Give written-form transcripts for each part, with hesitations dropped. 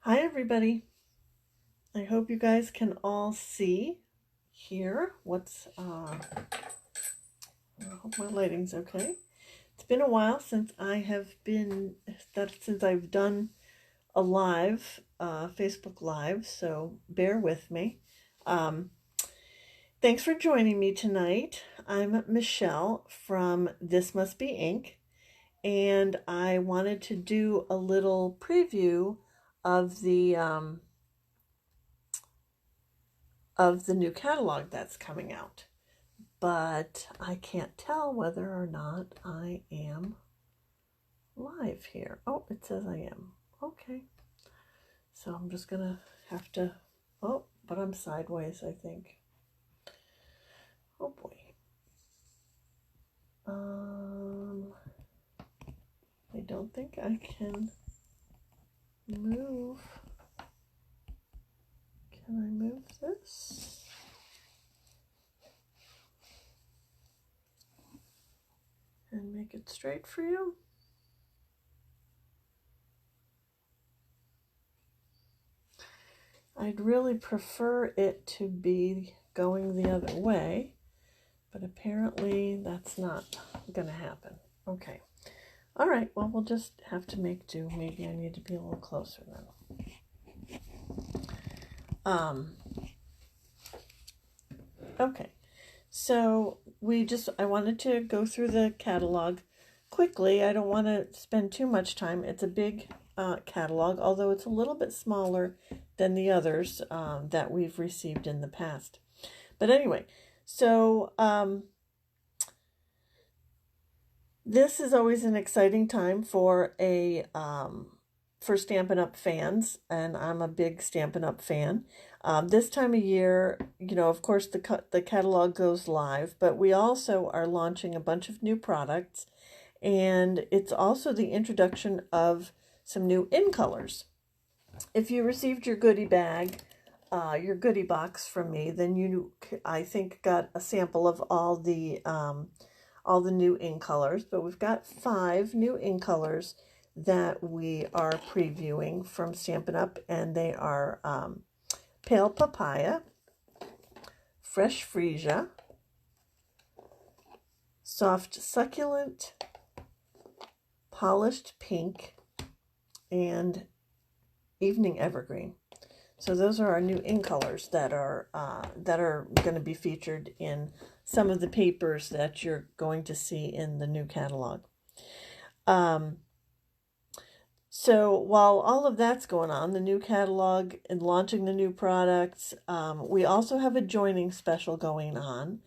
Hi everybody. I hope you guys can all see here what's I hope my lighting's okay. It's been a while since since I've done a live Facebook live, so bear with me. Um, Thanks for joining me tonight. I'm Michelle from This Must Be Ink, and I wanted to do a little preview of the new catalog that's coming out. But I can't tell whether or not I am live here. Oh, it says I am. Okay. So I'm just gonna have to, oh, but I'm sideways, I think. Oh boy. I don't think I can move. Can I move this? And make it straight for you? I'd really prefer it to be going the other way, but apparently that's not going to happen. Okay. All right. Well, we'll just have to make do. Maybe I need to be a little closer then. Okay. So I wanted to go through the catalog quickly. I don't want to spend too much time. It's a big catalog, although it's a little bit smaller than the others that we've received in the past. But anyway, so this is always an exciting time for for Stampin' Up fans, and I'm a big Stampin' Up fan. This time of year, of course, the catalog goes live, but we also are launching a bunch of new products, and it's also the introduction of some new in colors. If you received your goodie bag, your goodie box from me, then you, I think, got a sample of all the new in colors. But we've got 5 new in colors that we are previewing from Stampin' Up, and they are Pale Papaya, Fresh Freesia, Soft Succulent, Polished Pink, and Evening Evergreen. So those are our new in colors that are going to be featured in some of the papers that you're going to see in the new catalog. So while all of that's going on, the new catalog and launching the new products, we also have a joining special going on.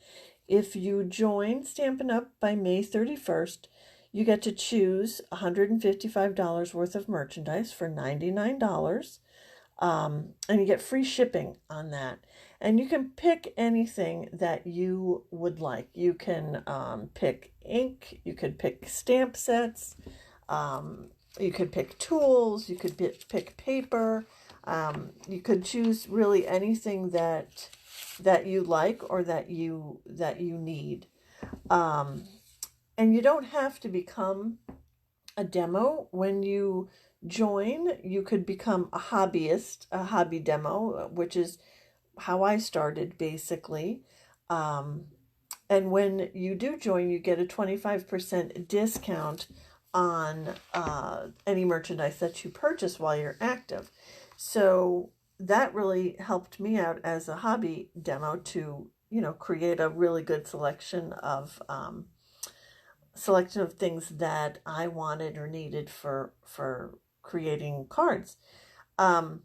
If you join Stampin' Up by May 31st, you get to choose $155 worth of merchandise for $99. And you get free shipping on that. And you can pick anything that you would like. You can pick ink, you could pick stamp sets, you could pick tools, you could pick paper, you could choose really anything that you like or that you need. And you don't have to become a demo when you join. You could become a hobbyist, a hobby demo, which is how I started basically. And when you do join, you get a 25% discount on any merchandise that you purchase while you're active. So that really helped me out as a hobby demo to, create a really good selection of things that I wanted or needed for creating cards. So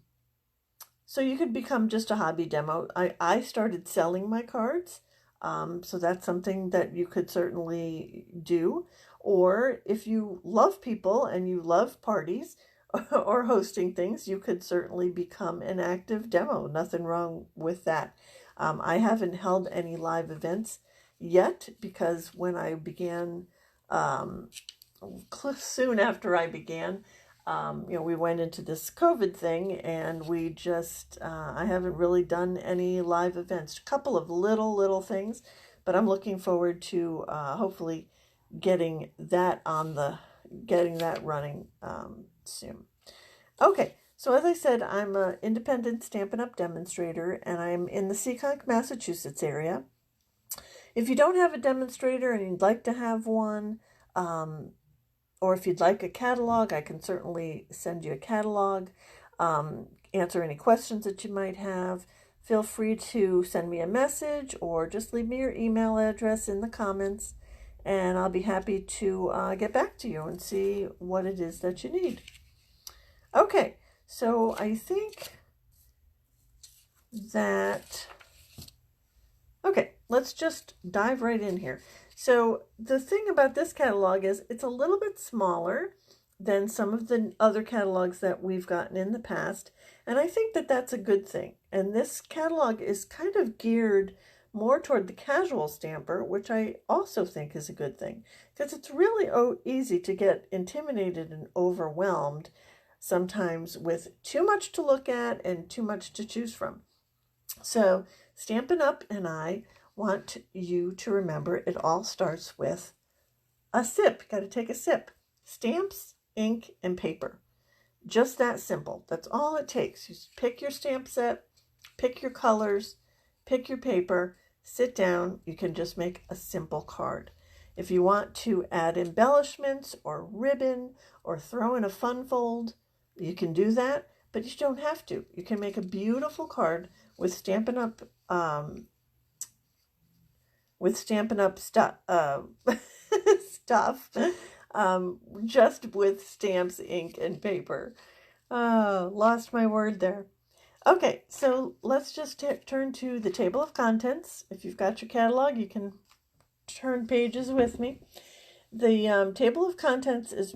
you could become just a hobby demo. I started selling my cards, so that's something that you could certainly do. Or if you love people and you love parties or hosting things, you could certainly become an active demo. Nothing wrong with that. I haven't held any live events yet because when I began, soon after I began, we went into this COVID thing, and we just, I haven't really done any live events. A couple of little things, but I'm looking forward to hopefully getting that running soon. Okay, So as I said, I'm an independent Stampin' Up! Demonstrator, and I'm in the Seekonk, Massachusetts area. If you don't have a demonstrator and you'd like to have one, or if you'd like a catalog, I can certainly send you a catalog, answer any questions that you might have. Feel free to send me a message or just leave me your email address in the comments, and I'll be happy to get back to you and see what it is that you need. Okay, so I think that, okay, let's just dive right in here. So the thing about this catalog is it's a little bit smaller than some of the other catalogs that we've gotten in the past, and I think that that's a good thing. And this catalog is kind of geared more toward the casual stamper, which I also think is a good thing, because it's really easy to get intimidated and overwhelmed sometimes with too much to look at and too much to choose from. So Stampin' Up! And I want you to remember it all starts with a sip. Got to take a sip. Stamps, ink, and paper. Just that simple. That's all it takes. You pick your stamp set, pick your colors, pick your paper, sit down. You can just make a simple card. If you want to add embellishments or ribbon or throw in a fun fold, you can do that, but you don't have to. You can make a beautiful card with Stampin' Up! Stuff, just with stamps, ink, and paper. Lost my word there. Okay, so let's just turn to the table of contents. If you've got your catalog, you can turn pages with me. The table of contents is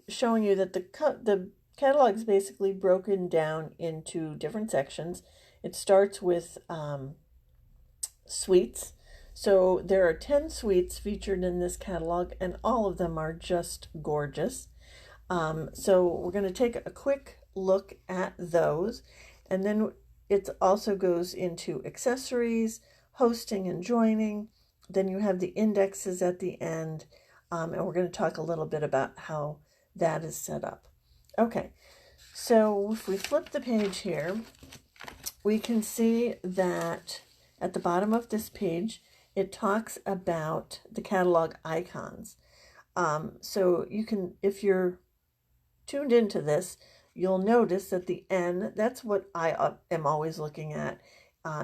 showing you that the catalog is basically broken down into different sections. It starts with suites. So there are 10 suites featured in this catalog, and all of them are just gorgeous. So we're going to take a quick look at those, and then it also goes into accessories, hosting and joining. Then you have the indexes at the end, and we're going to talk a little bit about how that is set up. Okay, so if we flip the page here, we can see that at the bottom of this page, it talks about the catalog icons. So you can, if you're tuned into this, you'll notice that the N, that's what I am always looking at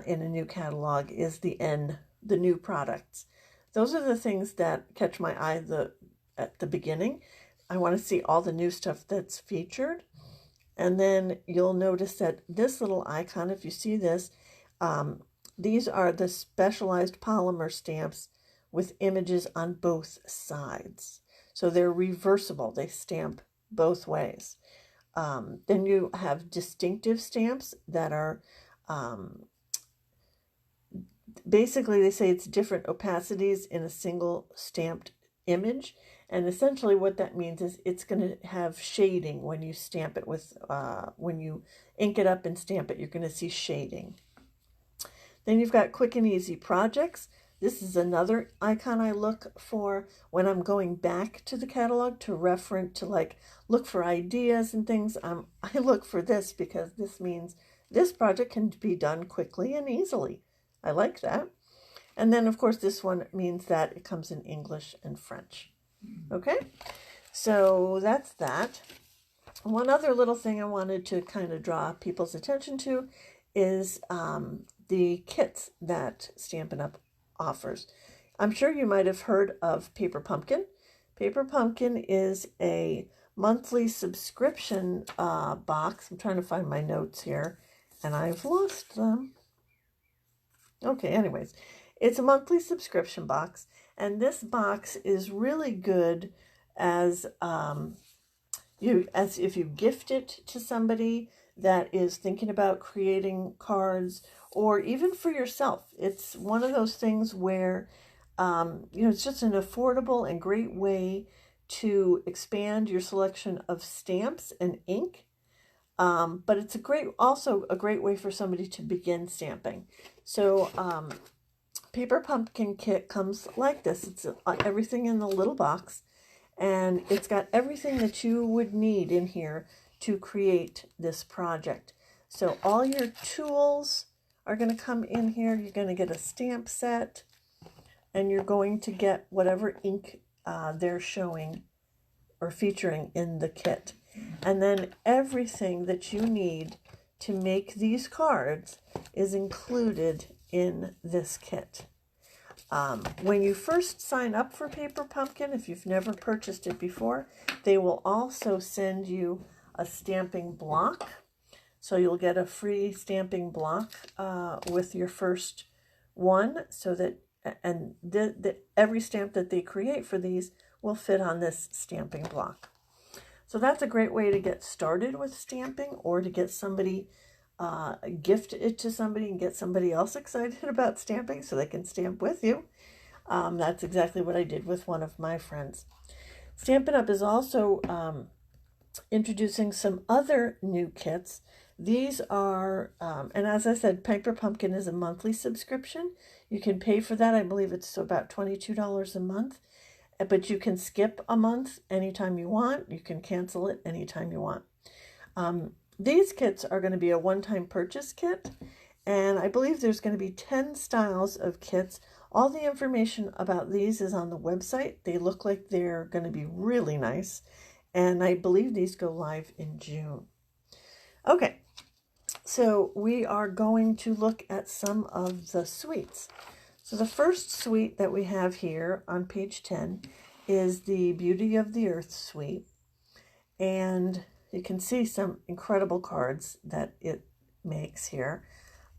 in a new catalog, is the N, the new products. Those are the things that catch my eye at the beginning. I want to see all the new stuff that's featured. And then you'll notice that this little icon, if you see this, these are the specialized polymer stamps with images on both sides. So they're reversible. They stamp both ways. Then you have distinctive stamps that are, basically they say it's different opacities in a single stamped image. And essentially what that means is it's going to have shading when you stamp it with, when you ink it up and stamp it, you're going to see shading. Then you've got quick and easy projects. This is another icon I look for when I'm going back to the catalog to reference, to like look for ideas and things. I look for this because this means this project can be done quickly and easily. I like that. And then of course this one means that it comes in English and French. Okay, so that's that. One other little thing I wanted to kind of draw people's attention to is the kits that Stampin' Up! Offers. I'm sure you might have heard of Paper Pumpkin. Paper Pumpkin is a monthly subscription box. I'm trying to find my notes here, and I've lost them. Okay, anyways, it's a monthly subscription box, and this box is really good as if you gift it to somebody that is thinking about creating cards, or even for yourself. It's one of those things where, it's just an affordable and great way to expand your selection of stamps and ink. But it's also a great way for somebody to begin stamping. So, Paper Pumpkin kit comes like this. It's everything in the little box, and it's got everything that you would need in here to create this project. So all your tools are going to come in here. You're going to get a stamp set, and you're going to get whatever ink they're showing or featuring in the kit. And then everything that you need to make these cards is included in this kit. When you first sign up for Paper Pumpkin, if you've never purchased it before, they will also send you a stamping block. So you'll get a free stamping block with your first one, so that, and every stamp that they create for these will fit on this stamping block. So that's a great way to get started with stamping, or to get somebody, gift it to somebody and get somebody else excited about stamping so they can stamp with you. That's exactly what I did with one of my friends. Stampin' Up! Is also introducing some other new kits. These are, and as I said, Paper Pumpkin is a monthly subscription. You can pay for that. I believe it's about $22 a month. But you can skip a month anytime you want. You can cancel it anytime you want. These kits are going to be a one-time purchase kit. And I believe there's going to be 10 styles of kits. All the information about these is on the website. They look like they're going to be really nice. And I believe these go live in June. Okay, so we are going to look at some of the suites. So the first suite that we have here on page 10 is the Beauty of the Earth suite. And you can see some incredible cards that it makes here.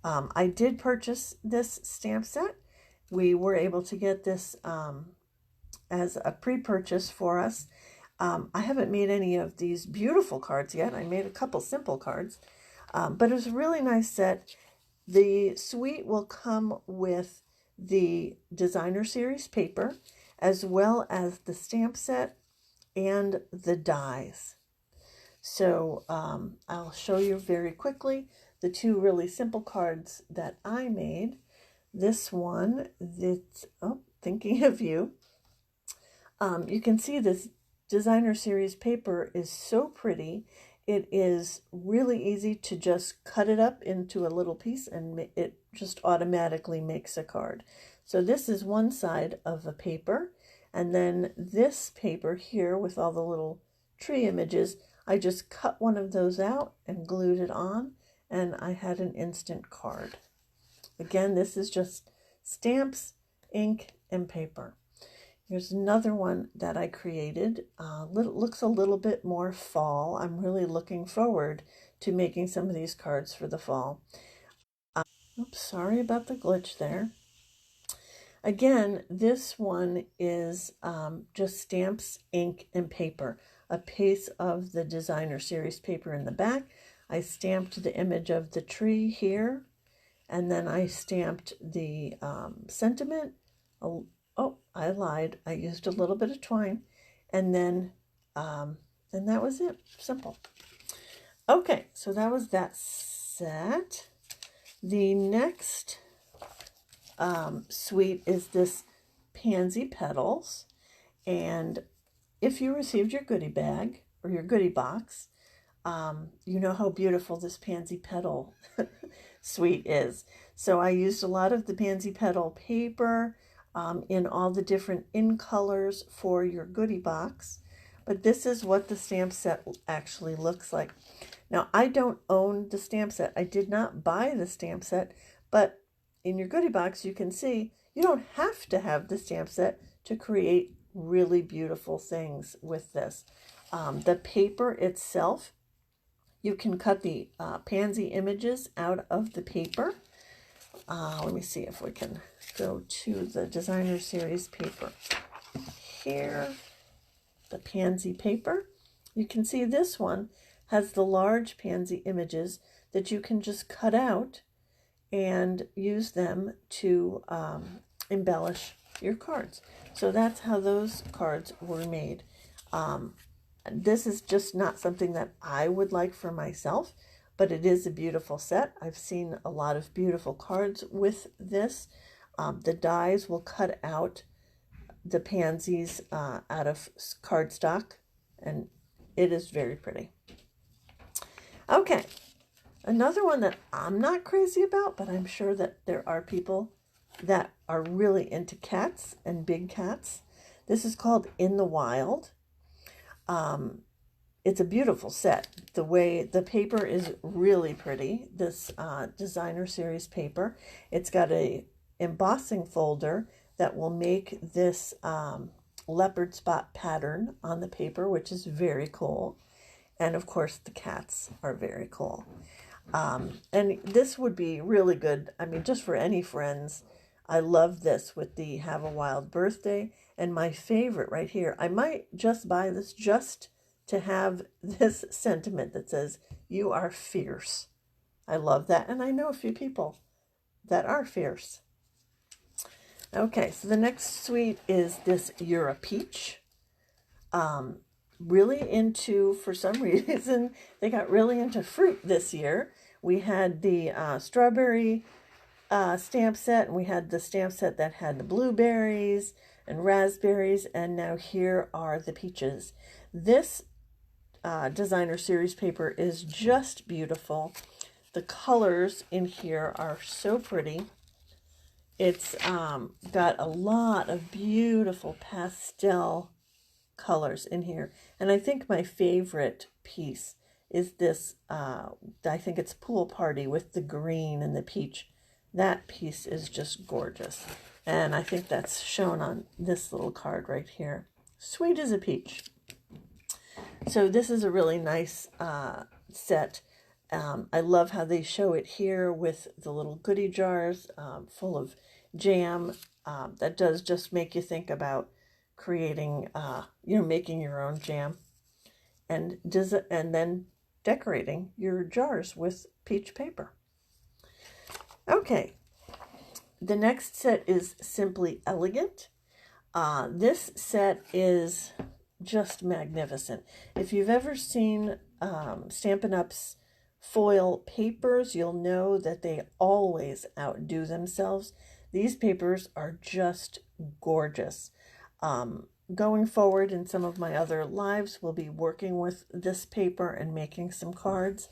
I did purchase this stamp set. We were able to get this as a pre-purchase for us. I haven't made any of these beautiful cards yet. I made a couple simple cards, but it's a really nice set. The suite will come with the designer series paper, as well as the stamp set and the dies. So I'll show you very quickly the two really simple cards that I made. This one, that's, oh, thinking of you. You can see this designer series paper is so pretty. It is really easy to just cut it up into a little piece, and it just automatically makes a card. So this is one side of a paper, and then this paper here with all the little tree images, I just cut one of those out and glued it on, and I had an instant card. Again, this is just stamps, ink, and paper. Here's another one that I created. Looks a little bit more fall. I'm really looking forward to making some of these cards for the fall. Oops, sorry about the glitch there. Again, this one is just stamps, ink, and paper. A piece of the designer series paper in the back. I stamped the image of the tree here, and then I stamped the sentiment. Oh, I lied. I used a little bit of twine, and then that was it. Simple. Okay, so that was that set. The next suite is this Pansy Petals, and if you received your goodie bag or your goodie box, you know how beautiful this Pansy Petal suite is. So I used a lot of the Pansy Petal paper in all the different in colors for your goodie box. But this is what the stamp set actually looks like. Now, I don't own the stamp set. I did not buy the stamp set, but in your goodie box, you can see you don't have to have the stamp set to create really beautiful things with this. The paper itself, you can cut the pansy images out of the paper. Let me see if we can go to the designer series paper. Here, the pansy paper. You can see this one has the large pansy images that you can just cut out and use them to embellish your cards. So that's how those cards were made. This is just not something that I would like for myself, but it is a beautiful set. I've seen a lot of beautiful cards with this. The dies will cut out the pansies out of cardstock, and it is very pretty. Okay, another one that I'm not crazy about, but I'm sure that there are people that are really into cats and big cats. This is called In the Wild. It's a beautiful set. The way the paper is really pretty, this designer series paper. It's got a embossing folder that will make this leopard spot pattern on the paper, which is very cool. And of course, the cats are very cool. And this would be really good. I mean, just for any friends. I love this with the Have a Wild Birthday. And my favorite right here, I might just buy this just to have this sentiment that says, you are fierce. I love that. And I know a few people that are fierce. Okay, so the next suite is this You're a Peach. Really into, for some reason, they got really into fruit this year. We had the strawberry stamp set, and we had the stamp set that had the blueberries and raspberries, and now here are the peaches. This designer series paper is just beautiful. The colors in here are so pretty. It's got a lot of beautiful pastel colors in here. And I think my favorite piece is this, I think it's Pool Party with the green and the peach. That piece is just gorgeous. And I think that's shown on this little card right here. Sweet as a peach. So this is a really nice set. I love how they show it here with the little goodie jars full of jam. That does just make you think about creating, making your own jam, and then decorating your jars with peach paper. Okay, the next set is Simply Elegant. This set is just magnificent. If you've ever seen Stampin' Up's foil papers, you'll know that they always outdo themselves. These papers are just gorgeous. Going forward in some of my other lives, we'll be working with this paper and making some cards,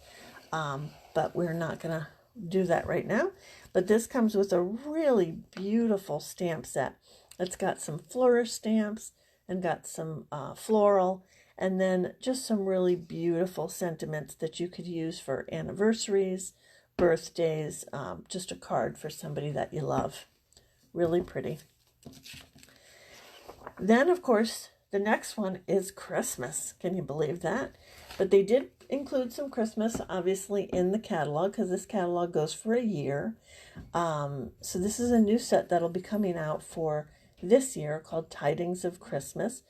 but we're not going to do that right now. But this comes with a really beautiful stamp set. It's got some flourish stamps and got some floral, and then just some really beautiful sentiments that you could use for anniversaries, birthdays, just a card for somebody that you love. Really pretty. Then, of course, the next one is Christmas. Can you believe that? But they did include some Christmas, obviously, in the catalog, because this catalog goes for a year. So this is a new set that'll be coming out for this year called Tidings of Christmas.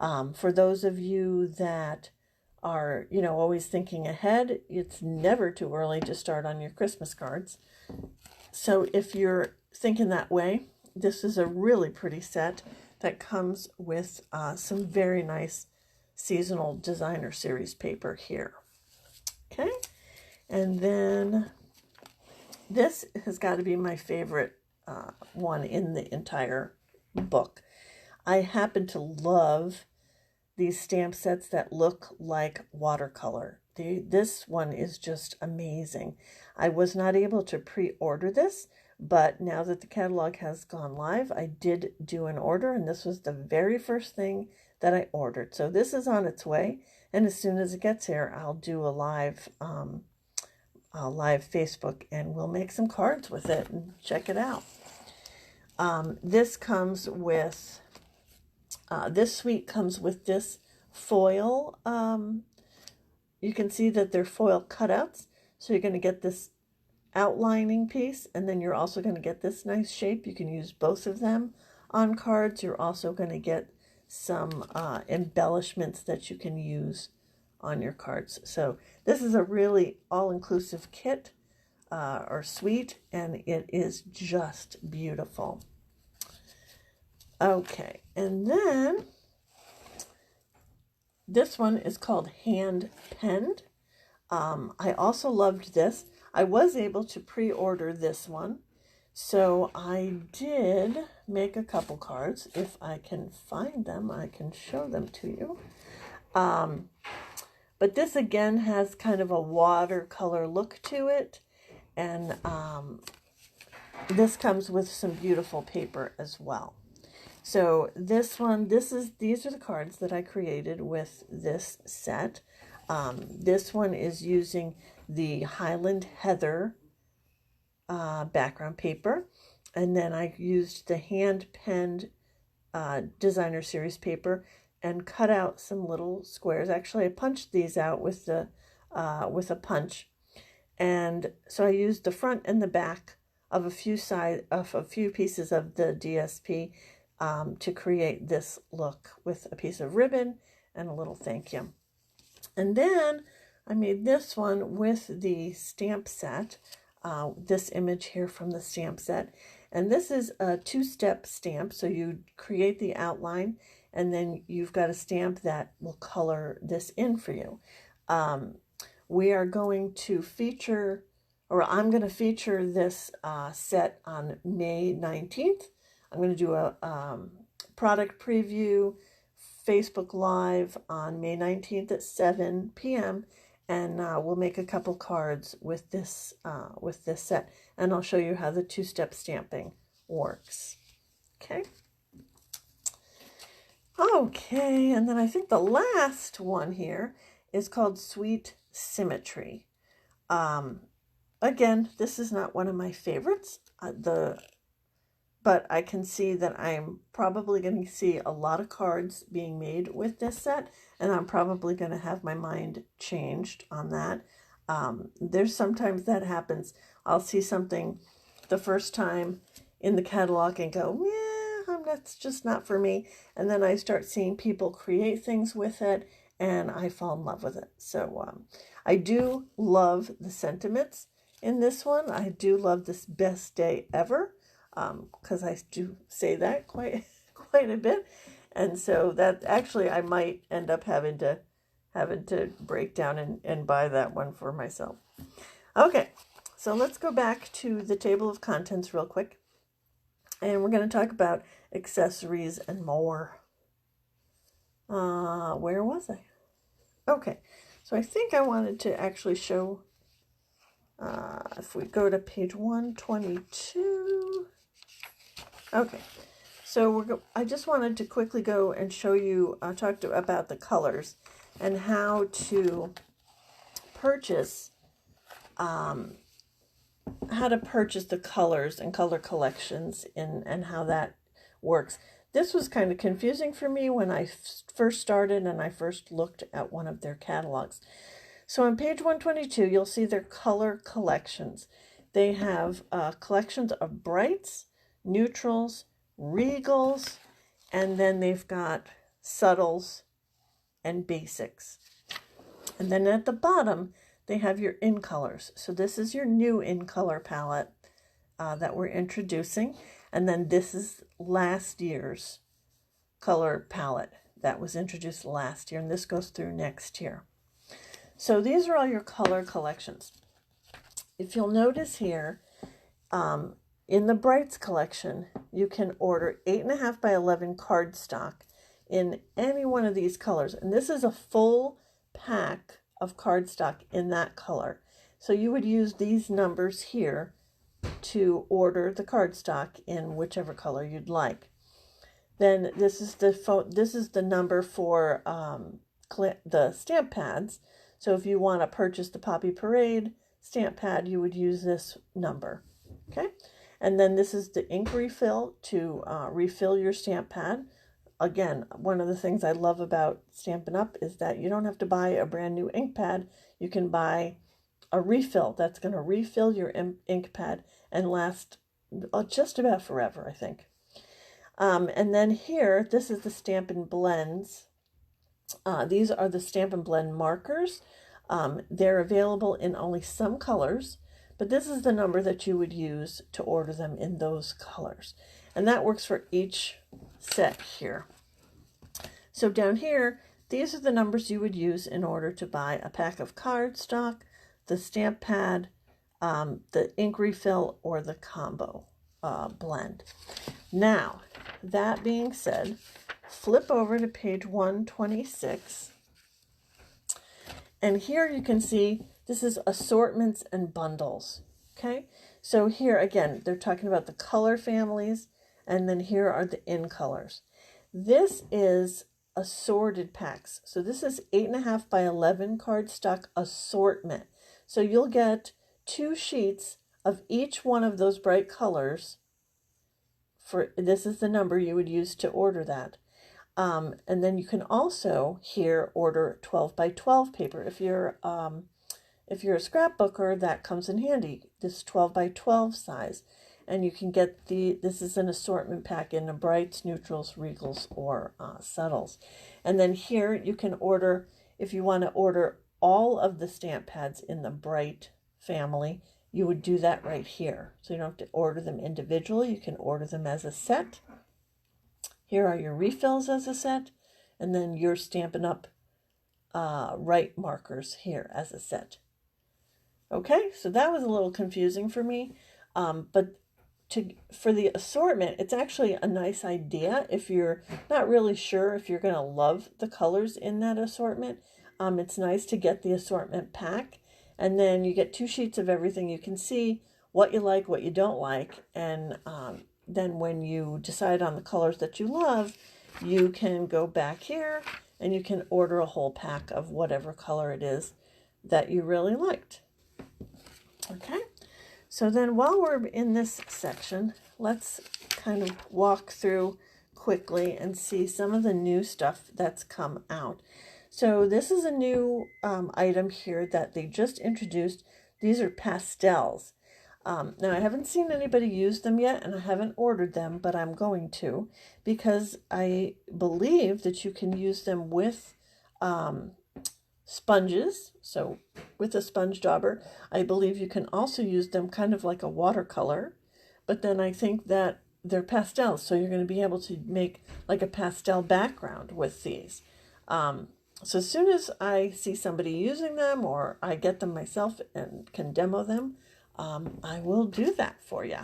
For those of you that are, always thinking ahead, it's never too early to start on your Christmas cards. So if you're thinking that way, this is a really pretty set that comes with some very nice seasonal designer series paper here. Okay, and then this has got to be my favorite one in the entire book. I happen to love these stamp sets that look like watercolor. This one is just amazing. I was not able to pre-order this, but now that the catalog has gone live, I did do an order, and this was the very first thing that I ordered. So this is on its way, and as soon as it gets here, I'll do a live Facebook, and we'll make some cards with it and check it out. This comes with, this suite comes with this foil. You can see that they're foil cutouts, so you're going to get this outlining piece, and then you're also going to get this nice shape. You can use both of them on cards. You're also going to get some embellishments that you can use on your cards. So this is a really all-inclusive kit or suite, and it is just beautiful. Okay, and then this one is called Hand Penned. I also loved this. I was able to pre-order this one, so I did make a couple cards. If I can find them, I can show them to you. But this again has kind of a watercolor look to it. And this comes with some beautiful paper as well. So this one, these are the cards that I created with this set. This one is using the Highland Heather background paper. And then I used the hand-penned designer series paper and cut out some little squares. Actually, I punched these out with a punch. And so I used the front and the back of a few pieces of the DSP to create this look with a piece of ribbon and a little thank you. And then I made this one with the stamp set, this image here from the stamp set. And this is a two-step stamp. So you create the outline and then you've got a stamp that will color this in for you. We are going to feature, or I'm going to feature this set on May 19th. I'm going to do a product preview, Facebook Live on May 19th at 7 p.m. And we'll make a couple cards with this set. And I'll show you how the two-step stamping works. Okay. Okay, and then I think the last one here is called Sweet Symmetry. Again, this is not one of my favorites, but I can see that I'm probably going to see a lot of cards being made with this set, and I'm probably going to have my mind changed on that. There's sometimes that happens. I'll see something the first time in the catalog and go, yeah, that's just not for me. And then I start seeing people create things with it, and I fall in love with it. So I do love the sentiments in this one. I do love this best day ever, because I do say that quite a bit. And so that actually I might end up having to break down and buy that one for myself. Okay, so let's go back to the table of contents real quick. And we're going to talk about accessories and more. Where was I? Okay, so I think I wanted to actually show, if we go to page 122. Okay, so I just wanted to quickly go and show you, about the colors and how to purchase, the colors and color collections and how that works. This was kind of confusing for me when I first started and I first looked at one of their catalogs. So on page 122, you'll see their color collections. They have collections of brights, neutrals, regals, and then they've got subtles and basics. And then at the bottom, they have your in colors. So this is your new in color palette that we're introducing. And then this is last year's color palette that was introduced last year. And this goes through next year. So these are all your color collections. If you'll notice here, in the Brights collection, you can order 8.5 by 11 cardstock in any one of these colors. And this is a full pack of cardstock in that color. So you would use these numbers here to order the cardstock in whichever color you'd like. Then this is the number for the stamp pads. So if you want to purchase the Poppy Parade stamp pad, you would use this number. Okay, and then this is the ink refill to refill your stamp pad. Again, one of the things I love about Stampin' Up! Is that you don't have to buy a brand new ink pad. You can buy a refill that's going to refill your ink pad and last just about forever, I think. And then here, this is the Stampin' Blends. These are the Stampin' Blend markers. They're available in only some colors, but this is the number that you would use to order them in those colors. And that works for each set here. So down here, these are the numbers you would use in order to buy a pack of cardstock, the stamp pad, the ink refill, or the combo blend. Now, that being said, flip over to page 126. And here you can see this is assortments and bundles. Okay, so here again, they're talking about the color families, and then here are the in colors. This is assorted packs. So this is 8.5 by 11 cardstock assortment. So you'll get 2 sheets of each one of those bright colors. For this is the number you would use to order that. And then you can also here order 12 by 12 paper. If you're a scrapbooker, that comes in handy. This 12 by 12 size. And you can get this is an assortment pack in the brights, neutrals, regals, or subtles. And then here you can order, if you want to order all of the stamp pads in the bright family, you would do that right here. So you don't have to order them individually. You can order them as a set. Here are your refills as a set. And then your Stampin' Up! Right markers here as a set. Okay, so that was a little confusing for me. But for the assortment, it's actually a nice idea if you're not really sure if you're going to love the colors in that assortment. It's nice to get the assortment pack, and then you get 2 sheets of everything. You can see what you like, what you don't like, and then when you decide on the colors that you love, you can go back here and you can order a whole pack of whatever color it is that you really liked. Okay. So then while we're in this section, let's kind of walk through quickly and see some of the new stuff that's come out. So this is a new item here that they just introduced. These are pastels. Now I haven't seen anybody use them yet, and I haven't ordered them, but I'm going to, because I believe that you can use them with sponges. So with a sponge dauber, I believe you can also use them kind of like a watercolor, but then I think that they're pastels, so you're going to be able to make like a pastel background with these. So as soon as I see somebody using them, or I get them myself and can demo them, I will do that for you.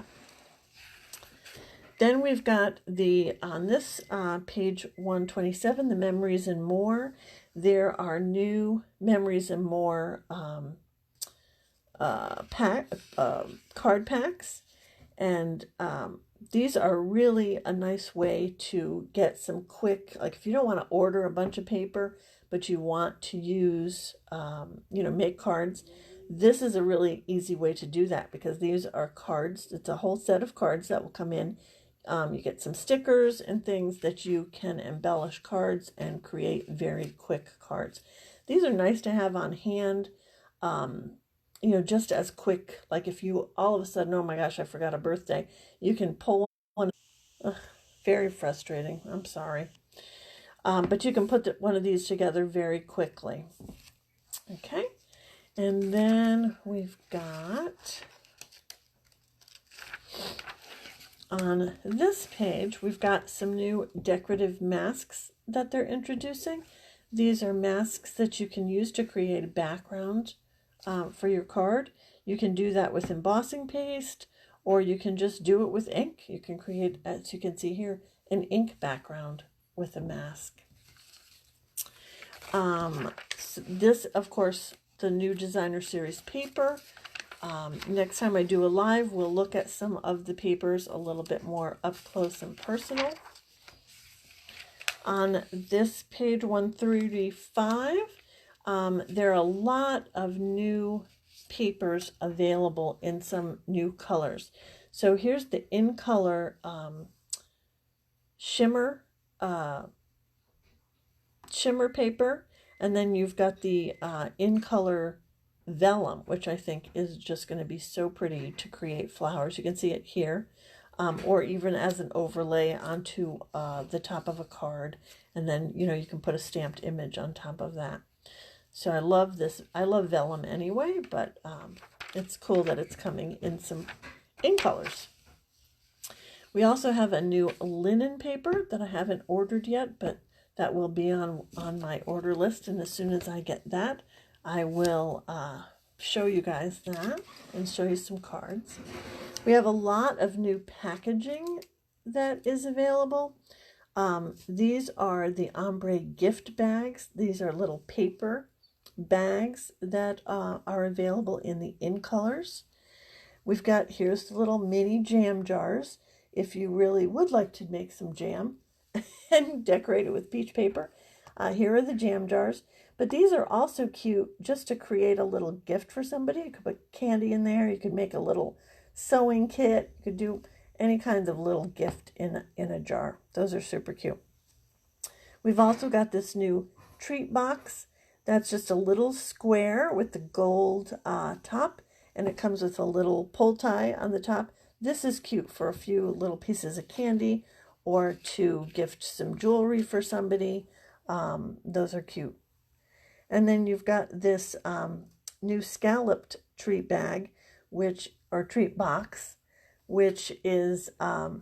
Then we've got on this page 127, the Memories and More. There are new Memories and More card packs, and these are really a nice way to get some quick, like if you don't want to order a bunch of paper, but you want to use, make cards. This is a really easy way to do that, because these are cards. It's a whole set of cards that will come in. You get some stickers and things that you can embellish cards and create very quick cards. These are nice to have on hand, just as quick, like if you all of a sudden, oh my gosh, I forgot a birthday, you can pull one. Very frustrating, I'm sorry. But you can put one of these together very quickly. Okay, and then we've got, on this page, we've got some new decorative masks that they're introducing. These are masks that you can use to create a background for your card. You can do that with embossing paste, or you can just do it with ink. You can create, as you can see here, an ink background with a mask. So this, of course, the new designer series paper. Next time I do a live, we'll look at some of the papers a little bit more up close and personal. On this page 135, there are a lot of new papers available in some new colors. So here's the in color shimmer paper, and then you've got the in color vellum, which I think is just going to be so pretty to create flowers. You can see it here, or even as an overlay onto the top of a card, and then you can put a stamped image on top of that. So I love this. I love vellum anyway, but it's cool that it's coming in some in colors. We also have a new linen paper that I haven't ordered yet, but that will be on my order list, and as soon as I get that, I will show you guys that and show you some cards. We have a lot of new packaging that is available. These are the ombre gift bags. These are little paper bags that are available in the in colors. We've got, here's the little mini jam jars. If you really would like to make some jam and decorate it with peach paper, here are the jam jars. But these are also cute just to create a little gift for somebody. You could put candy in there. You could make a little sewing kit. You could do any kind of little gift in a jar. Those are super cute. We've also got this new treat box. That's just a little square with the gold top, and it comes with a little pull tie on the top. This is cute for a few little pieces of candy or to gift some jewelry for somebody. Those are cute. And then you've got this new scalloped treat bag, or treat box, which is got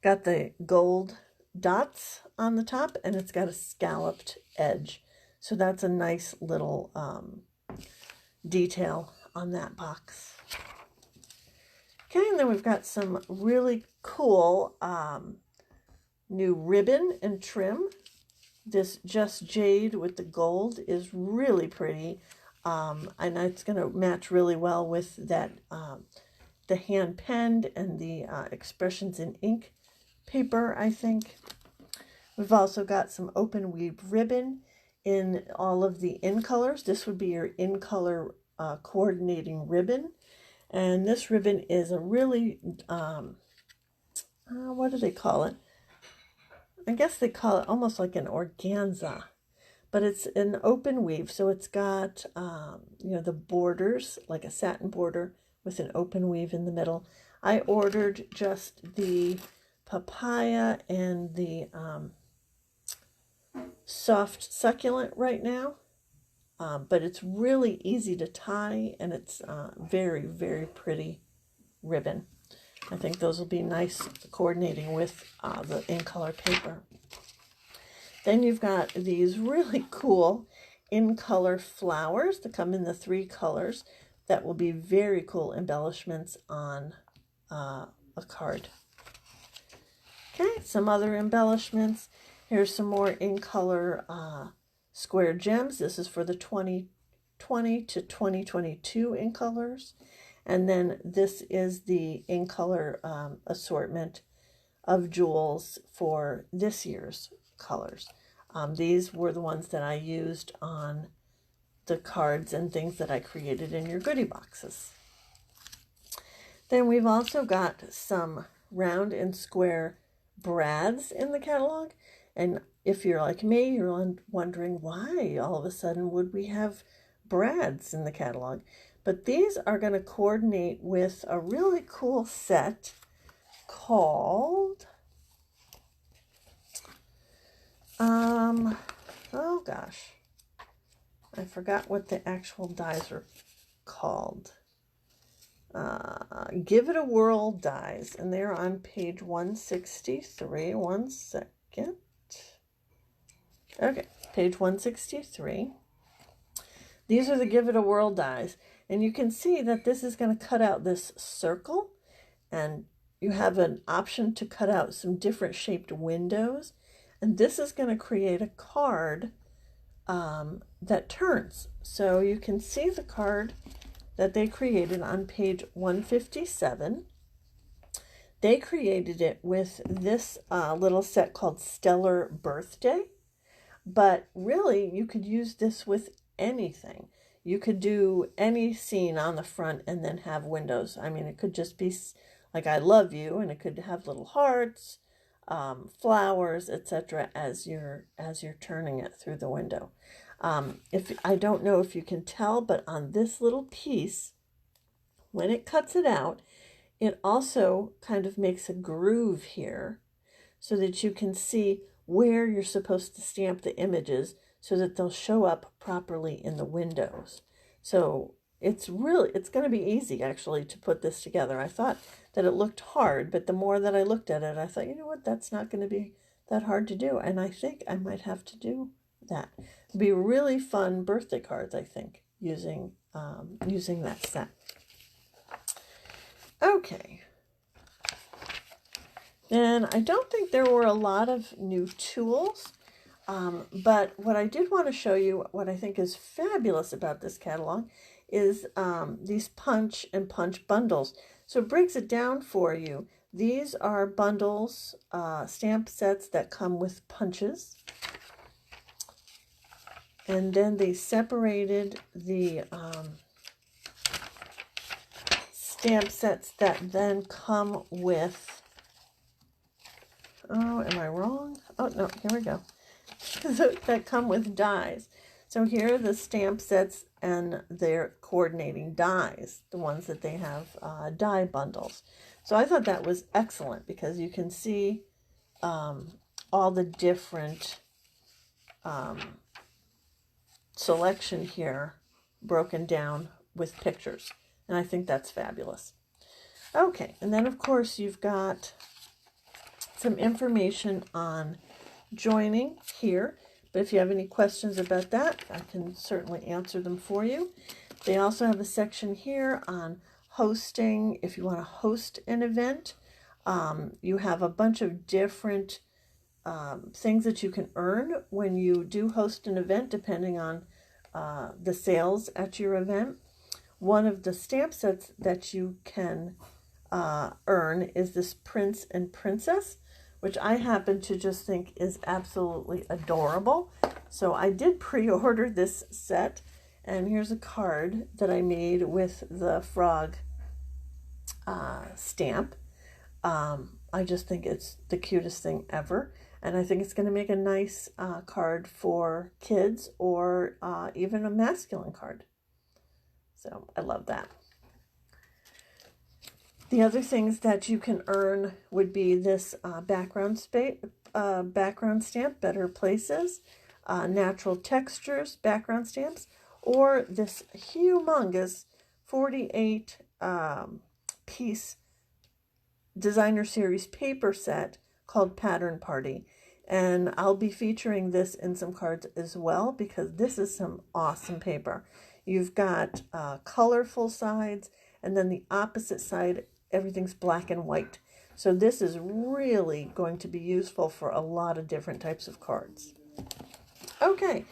the gold dots on the top, and it's got a scalloped edge. So that's a nice little detail on that box. Okay, and then we've got some really cool new ribbon and trim. This Just Jade with the gold is really pretty, and it's going to match really well with that the hand penned and the expressions in ink paper, I think. We've also got some open weave ribbon in all of the in colors. This would be your in color coordinating ribbon, and this ribbon is a really what do they call it? I guess they call it almost like an organza, but it's an open weave. So it's got, the borders, like a satin border with an open weave in the middle. I ordered just the papaya and the soft succulent right now, but it's really easy to tie, and it's very, very pretty ribbon. I think those will be nice coordinating with the in-color paper. Then you've got these really cool in-color flowers that come in the 3 colors that will be very cool embellishments on a card. Okay, some other embellishments. Here's some more in-color square gems. This is for the 2020 to 2022 in colors. And then this is the in-color assortment of jewels for this year's colors. These were the ones that I used on the cards and things that I created in your goodie boxes. Then we've also got some round and square brads in the catalog. And if you're like me, you're wondering why all of a sudden would we have brads in the catalog. But these are going to coordinate with a really cool set called, oh gosh, I forgot what the actual dies are called. Give It a Whirl dies, and they're on page 163. One second. Okay, page 163. These are the Give It a Whirl dies. And you can see that this is going to cut out this circle, and you have an option to cut out some different shaped windows. And this is going to create a card that turns. So you can see the card that they created on page 157. They created it with this little set called Stellar Birthday. But really, you could use this with anything. You could do any scene on the front and then have windows. I mean, it could just be like I love you, and it could have little hearts, flowers, etc. as you're turning it through the window. If I don't know if you can tell, but on this little piece, when it cuts it out, it also kind of makes a groove here so that you can see where you're supposed to stamp the images so that they'll show up properly in the windows. So it's going to be easy actually to put this together. I thought that it looked hard, but the more that I looked at it, I thought, you know what, that's not going to be that hard to do. And I think I might have to do that. It'd be really fun birthday cards, I think, using that set. Okay. And I don't think there were a lot of new tools. But what I did want to show you, what I think is fabulous about this catalog, is these punch and punch bundles. So it breaks it down for you. These are bundles, stamp sets that come with punches. And then they separated the stamp sets that then come with, oh, am I wrong? Oh, no, here we go. That come with dies. So here are the stamp sets and their coordinating dies, the ones that they have die bundles. So I thought that was excellent because you can see all the different selection here broken down with pictures. And I think that's fabulous. Okay, and then of course you've got some information on joining here, but if you have any questions about that, I can certainly answer them for you. They also have a section here on hosting. If you want to host an event, you have a bunch of different things that you can earn when you do host an event, depending on the sales at your event. One of the stamp sets that you can earn is this Prince and Princess, which I happen to just think is absolutely adorable. So I did pre-order this set, and here's a card that I made with the frog stamp. I just think it's the cutest thing ever, and I think it's going to make a nice card for kids, or even a masculine card. So I love that. The other things that you can earn would be this background stamp, Better Places, natural textures, background stamps, or this humongous 48 piece designer series paper set called Pattern Party. And I'll be featuring this in some cards as well, because this is some awesome paper. You've got colorful sides, and then the opposite side, everything's black and white. So this is really going to be useful for a lot of different types of cards. Okay,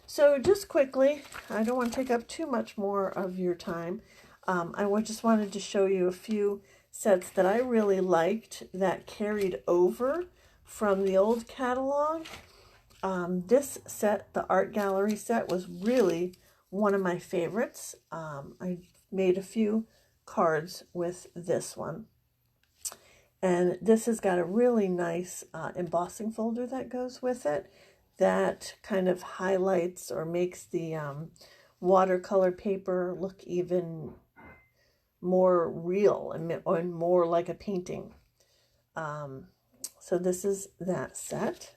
so just quickly, I don't want to take up too much more of your time. I just wanted to show you a few sets that I really liked that carried over from the old catalog. This set, the art gallery set, was really one of my favorites. I made a few cards with this one. And this has got a really nice embossing folder that goes with it that kind of highlights or makes the watercolor paper look even more real and more like a painting. So this is that set.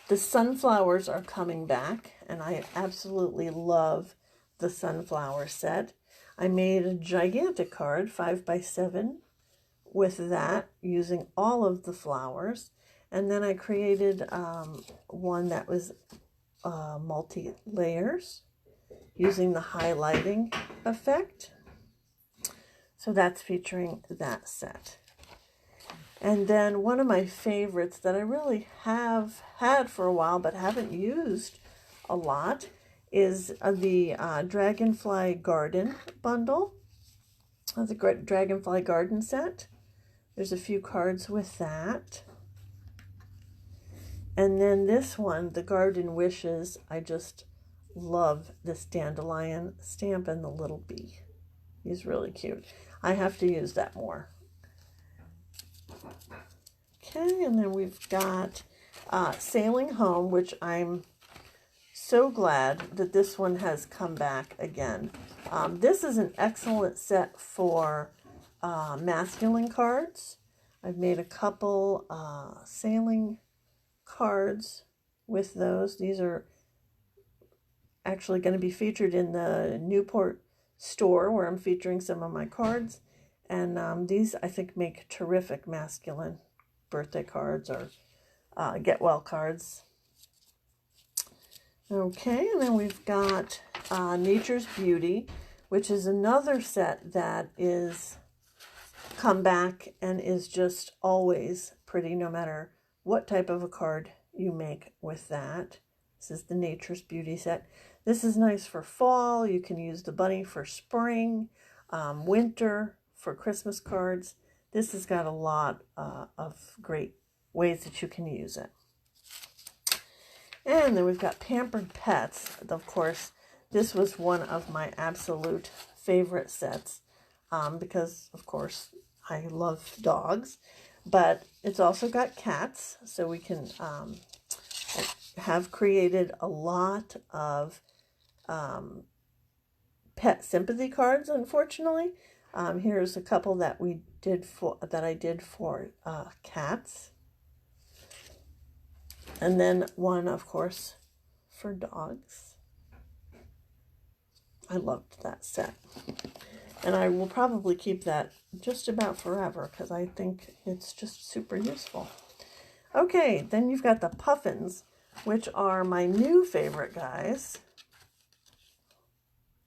The sunflowers are coming back, and I absolutely love the sunflower set. I made a gigantic card, 5x7, with that, using all of the flowers. And then I created one that was multi-layers, using the highlighting effect. So that's featuring that set. And then one of my favorites that I really have had for a while but haven't used a lot is the Dragonfly Garden bundle. That's a great Dragonfly Garden set. There's a few cards with that. And then this one, the Garden Wishes, I just love this dandelion stamp and the little bee. He's really cute. I have to use that more. Okay, and then we've got Sailing Home, which I'm so glad that this one has come back again. This is an excellent set for masculine cards. I've made a couple sailing cards with those. These are actually going to be featured in the Newport store where I'm featuring some of my cards. And these, I think, make terrific masculine birthday cards or get well cards. Okay, and then we've got Nature's Beauty, which is another set that is come back and is just always pretty no matter what type of a card you make with that. This is the Nature's Beauty set. This is nice for fall. You can use the bunny for spring, winter, for Christmas cards. This has got a lot of great ways that you can use it. And then we've got Pampered Pets. Of course, this was one of my absolute favorite sets because, of course, I love dogs. But it's also got cats, so we can have created a lot of pet sympathy cards, unfortunately. Here's a couple that I did for cats. And then one, of course, for dogs. I loved that set. And I will probably keep that just about forever because I think it's just super useful. Okay, then you've got the Puffins, which are my new favorite guys.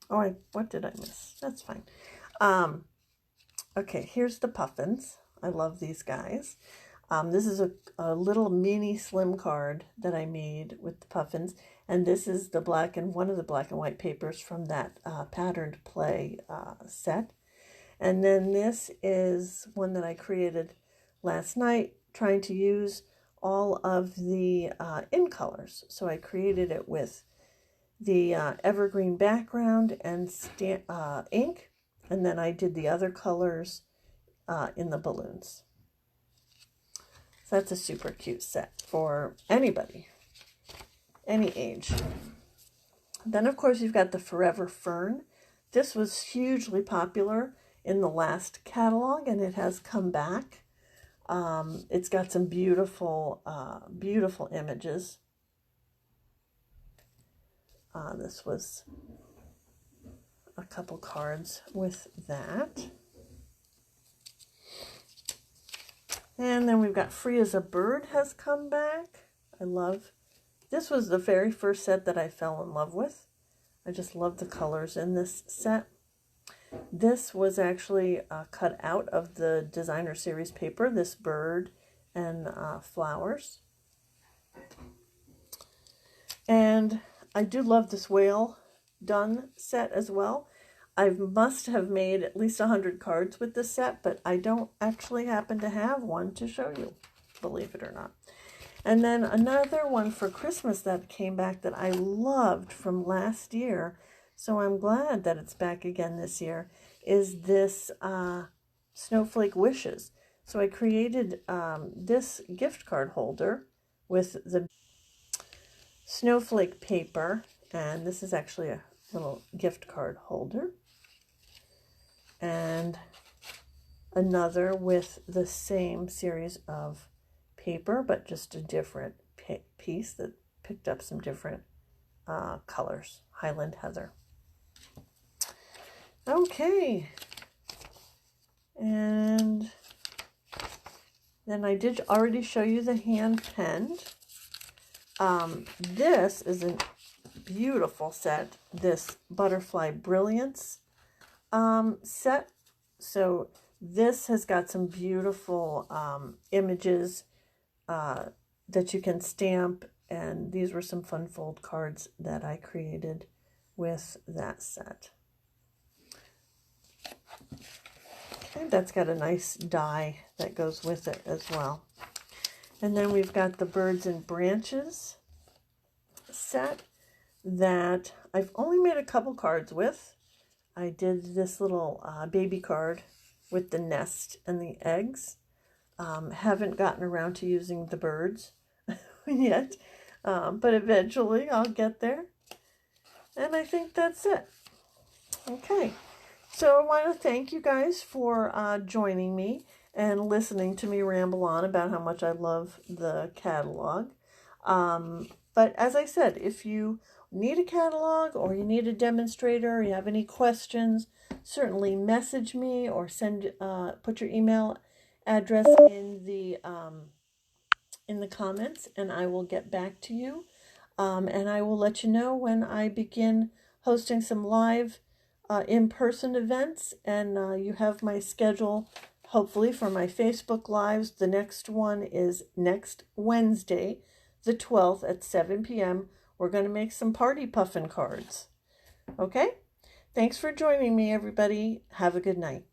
Oh, what did I miss? That's fine. Okay, here's the Puffins. I love these guys. This is a little mini slim card that I made with the Puffins, and this is one of the black and white papers from that patterned play set. And then this is one that I created last night, trying to use all of the in colors. So I created it with the evergreen background and ink, and then I did the other colors in the balloons. So that's a super cute set for anybody, any age. Then, of course, you've got the Forever Fern. This was hugely popular in the last catalog, and it has come back. It's got some beautiful, beautiful images. This was a couple cards with that. And then we've got Free as a Bird has come back. This was the very first set that I fell in love with. I just love the colors in this set. This was actually cut out of the designer series paper, this bird and flowers. And I do love this whale done set as well. I must have made at least 100 cards with this set, but I don't actually happen to have one to show you, believe it or not. And then another one for Christmas that came back that I loved from last year, so I'm glad that it's back again this year, is this Snowflake Wishes. So I created this gift card holder with the snowflake paper, and this is actually a little gift card holder. And another with the same series of paper, but just a different piece that picked up some different colors. Highland Heather. Okay. And then I did already show you the hand penned. This is a beautiful set, this ButterflyBrilliance set. So this has got some beautiful images that you can stamp, and these were some fun fold cards that I created with that set. Okay, that's got a nice die that goes with it as well. And then we've got the Birds and Branches set that I've only made a couple cards with. I did this little baby card with the nest and the eggs. Haven't gotten around to using the birds yet, but eventually I'll get there. And I think that's it. Okay, so I want to thank you guys for joining me and listening to me ramble on about how much I love the catalog. But as I said, if you need a catalog or you need a demonstrator, or you have any questions, certainly message me or put your email address in the comments, and I will get back to you. And I will let you know when I begin hosting some live in-person events, and you have my schedule hopefully for my Facebook Lives. The next one is next Wednesday, the 12th at 7 p.m. We're going to make some party puffin cards. Okay? Thanks for joining me, everybody. Have a good night.